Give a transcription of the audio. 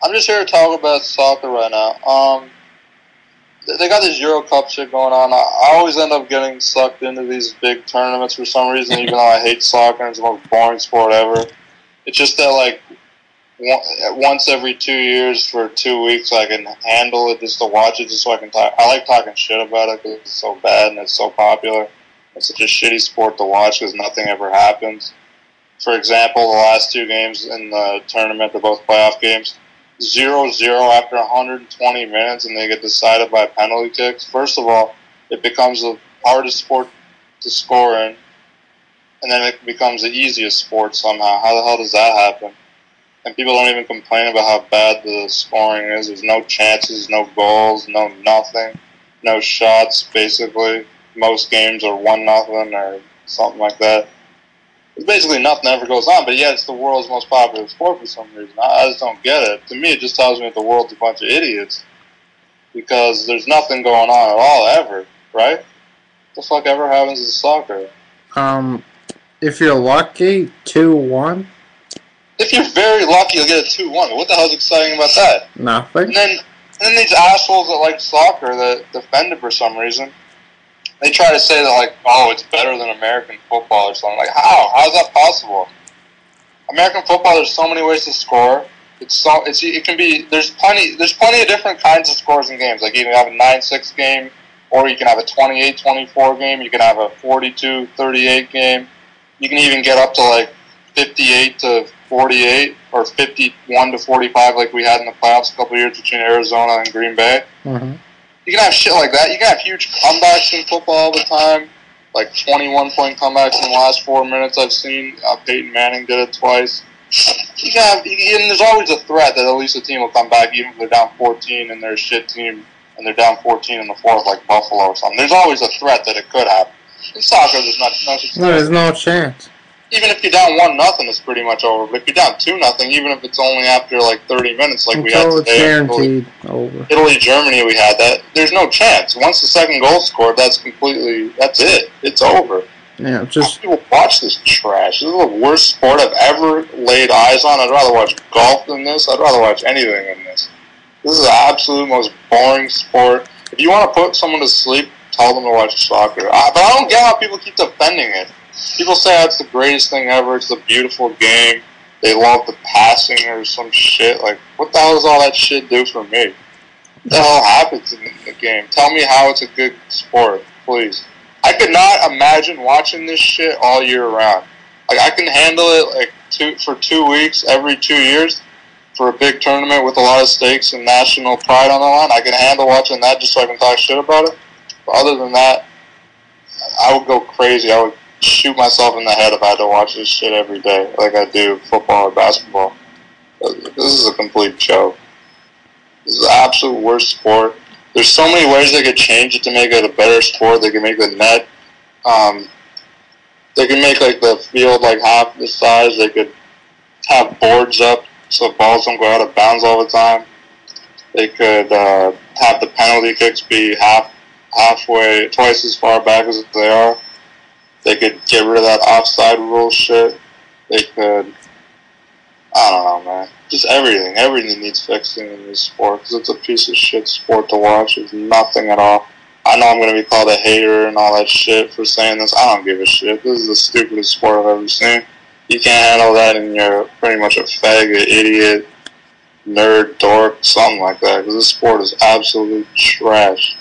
I'm just here to talk about soccer right now. They got this Euro Cup shit going on. I always end up getting sucked into these big tournaments for some reason, even though I hate soccer and it's the most boring sport ever. It's just that, like, once every 2 years for 2 weeks, I can handle it just to watch it, just so I can talk. I like talking shit about it because it's so bad and it's so popular. It's such a shitty sport to watch because nothing ever happens. For example, the last two games in the tournament, they're both playoff games, 0-0 after 120 minutes, and they get decided by penalty kicks. First of all, it becomes the hardest sport to score in, and then it becomes the easiest sport somehow. How the hell does that happen? And people don't even complain about how bad the scoring is. There's no chances, no goals, no nothing, no shots, basically. Most games are 1-0 or something like that. It's basically nothing ever goes on, but yet it's the world's most popular sport for some reason. I just don't get it. To me, it just tells me that the world's a bunch of idiots because there's nothing going on at all ever, right? What the fuck ever happens in soccer? If you're lucky, 2-1. If you're very lucky, you'll get a 2-1. What the hell's exciting about that? Nothing. And then these assholes that like soccer that defend it for some reason, they try to say that, like, oh, it's better than American football or something. Like, how? How is that possible? American football, there's so many ways to score. It can be. There's plenty of different kinds of scores in games. Like, you can have a 9-6 game, or you can have a 28-24 game. You can have a 42-38 game. You can even get up to like 58-48 or 51-45, like we had in the playoffs a couple of years between Arizona and Green Bay. Mm-hmm. You can have shit like that. You can have huge comebacks in football all the time, like 21-point comebacks in the last 4 minutes I've seen. Peyton Manning did it twice. You can have, and there's always a threat that at least a team will come back, even if they're down 14 and they're a shit team, and they're down 14 in the fourth, like Buffalo or something. There's always a threat that it could happen. In soccer, there's not such No, there's no chance. Even if you're down 1-0, it's pretty much over. But if you're down 2-0, even if it's only after like 30 minutes, like we had today, guaranteed over. Italy, Germany, we had that. There's no chance. Once the second goal scored, that's it. It's over. Yeah, just people watch this trash. This is the worst sport I've ever laid eyes on. I'd rather watch golf than this. I'd rather watch anything than this. This is the absolute most boring sport. If you want to put someone to sleep, tell them to watch soccer. But I don't get how people keep defending it. People say it's the greatest thing ever. It's a beautiful game. They love the passing or some shit. Like, what the hell does all that shit do for me? What the hell happens in the game? Tell me how it's a good sport, please. I could not imagine watching this shit all year round. Like, I can handle it like for 2 weeks every 2 years for a big tournament with a lot of stakes and national pride on the line. I can handle watching that just so I can talk shit about it. But other than that, I would go crazy. I would shoot myself in the head if I had to watch this shit every day like I do football or basketball. This is a complete joke. This is the absolute worst sport. There's so many ways they could change it to make it a better sport. They can make the net, they can make like the field like half the size. They could have boards up so balls don't go out of bounds all the time. They could have the penalty kicks be halfway, twice as far back as they are. They could get rid of that offside rule shit. They could, I don't know, man. Just everything. Everything needs fixing in this sport because it's a piece of shit sport to watch. It's nothing at all. I know I'm going to be called a hater and all that shit for saying this. I don't give a shit. This is the stupidest sport I've ever seen. You can't handle that and you're pretty much a faggot, idiot, nerd, dork, something like that because this sport is absolute trash.